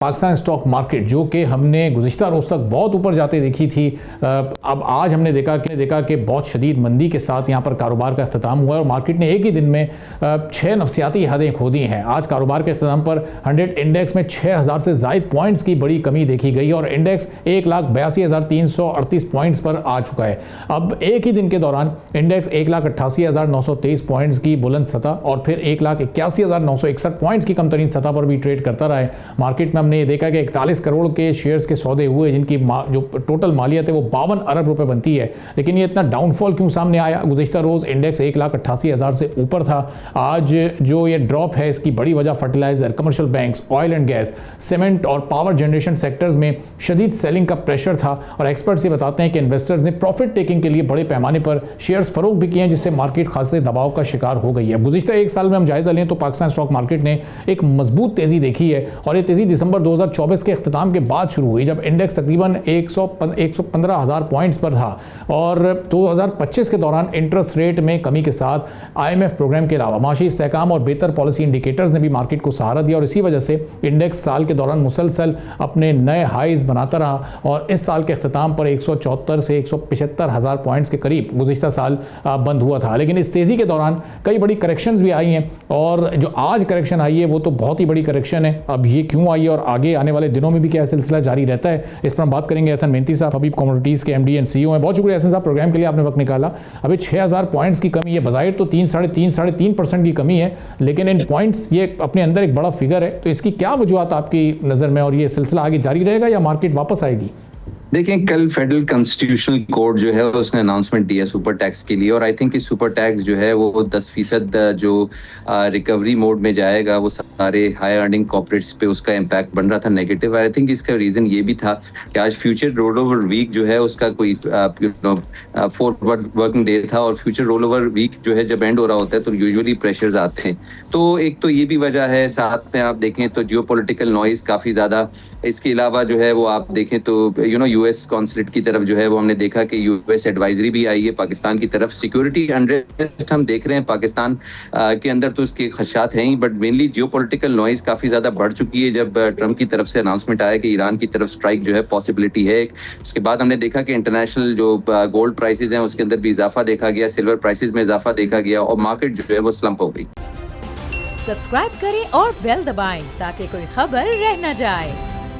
Pakistan stock market जो कि हमने गुज़िश्ता रोज़ तक बहुत ऊपर जाते देखी थी, अब आज हमने देखा कि बहुत शदीद मंदी के साथ यहाँ पर कारोबार का अख्ताम हुआ है और मार्केट ने एक ही दिन में 6 नफसियाती हदें खो दी हैं। आज कारोबार के अख्ताम पर 100 इंडेक्स में 6000 से ज़ायद पॉइंट्स की बड़ी कमी देखी गई और इंडेक्स 1,82,338 पॉइंट्स पर आ चुका है। अब एक ही दिन के दौरान इंडेक्स 1,88,923 पॉइंट्स की बुलंद सतह और फिर 1,81,961 पॉइंट्स की कम तरीन सतह पर भी ट्रेड करता रहा है। मार्केट में हमने ये देखा कि 41 करोड़ के शेयर्स के सौदे हुए जिनकी जो टोटल मालियत है वो 52 अरब रुपए बनती है। लेकिन ये इतना डाउनफॉल क्यों सामने आया? गुज़िश्ता रोज़ इंडेक्स 1,88,000 से ऊपर था। आज जो ये ड्रॉप है इसकी बड़ी वजह fertiliser, commercial banks, oil and gas, cement और पावर जनरेशन सेक्टर्स में शदीद सेलिंग का प्रेशर था और एक्सपर्ट्स ये बताते हैं कि इन्वेस्टर्स ने प्रॉफिट टेकिंग के लिए बड़े पैमाने पर शेयर्स फरोख्त भी किए हैं, जिससे मार्केट खासे दबाव का शिकार हो गई है। गुज़िश्ता एक साल में हम जायजा लें तो पाकिस्तान स्टॉक मार्केट ने एक मजबूत तेजी देखी है और ये तेजी दिसंबर 2024 के इख्तिताम के बाद शुरू हुई, जब इंडेक्स तकरीबन 115,000 पॉइंट्स पर था और 2025 के दौरान इंटरेस्ट रेट में कमी के साथ IMF प्रोग्राम के अलावा माशी इस्तेहकाम और बेहतर पॉलिसी इंडिकेटर्स ने भी मार्केट को सहारा दिया और इसी वजह से इंडेक्स साल के दौरान मुसलसल अपने नए हाइज बनाता रहा और इस साल के इख्तिताम पर 174 से 175,000 पॉइंट्स के करीब गुज़िश्ता साल बंद हुआ था। लेकिन इस तेज़ी के दौरान कई बड़ी करेक्शंस भी आई हैं और जो आज करेक्शन आई है वो तो बहुत ही बड़ी करेक्शन है। अब ये क्यों आई है और आगे आने वाले दिनों में भी क्या सिलसिला जारी रहता है, इस पर हम बात करेंगे। एहसन मेहनती साहब हबीब कमोडिटीज़ के MD एंड CEO हैं। बहुत शुक्रिया एहसन साहब, प्रोग्राम के लिए आपने वक्त निकाला। अभी 6000 पॉइंट्स की कमी है, बज़ाहिर तो 3-3.5% की कमी है, लेकिन इन पॉइंट्स ये अपने अंदर एक बड़ा फिगर है, तो इसकी क्या वजूहत आपकी नज़र में और ये सिलसिला आगे जारी रहेगा या मार्केट वापस आएगी? देखें, कल फेडरल कॉन्स्टिट्यूशनल कोर्ट जो है उसने अनाउंसमेंट दिया सुपर टैक्स के लिए और आई थिंक कि सुपर टैक्स जो है वो 10% जो रिकवरी मोड में जाएगा वो सारे हाई अर्निंग कॉर्पोरेट्स पे उसका इम्पैक्ट बन रहा था नेगेटिव। आई थिंक इसका रीज़न ये भी था कि आज फ्यूचर रोल ओवर वीक जो है उसका कोई 4 वर्किंग डे था और फ्यूचर रोल ओवर वीक जो है जब एंड हो रहा होता है तो यूजुअली प्रेशर्स आते हैं। तो एक तो ये भी वजह है, साथ में आप देखें तो जियोपॉलिटिकल नॉइज काफ़ी ज़्यादा। इसके अलावा जो है वो आप देखें तो US कॉन्सुलेट की तरफ जो है वो हमने देखा कि US एडवाइजरी भी आई है पाकिस्तान की तरफ। सिक्योरिटी अनरेस्ट हम देख रहे हैं पाकिस्तान के अंदर, तो उसके खदशात हैं ही, बट मेनली जियोपॉलिटिकल नॉइज काफ़ी ज़्यादा बढ़ चुकी है। जब ट्रंप की तरफ से अनाउंसमेंट आया कि ईरान की तरफ स्ट्राइक जो है पॉसिबिलिटी है, उसके बाद हमने देखा कि इंटरनेशनल जो गोल्ड प्राइसेज हैं उसके अंदर भी इजाफा देखा गया, सिल्वर प्राइसेज में इजाफा देखा गया और मार्केट जो है वो स्लंप हो गई। सब्सक्राइब करें और बेल दबाएं ताकि कोई खबर रह न जाए।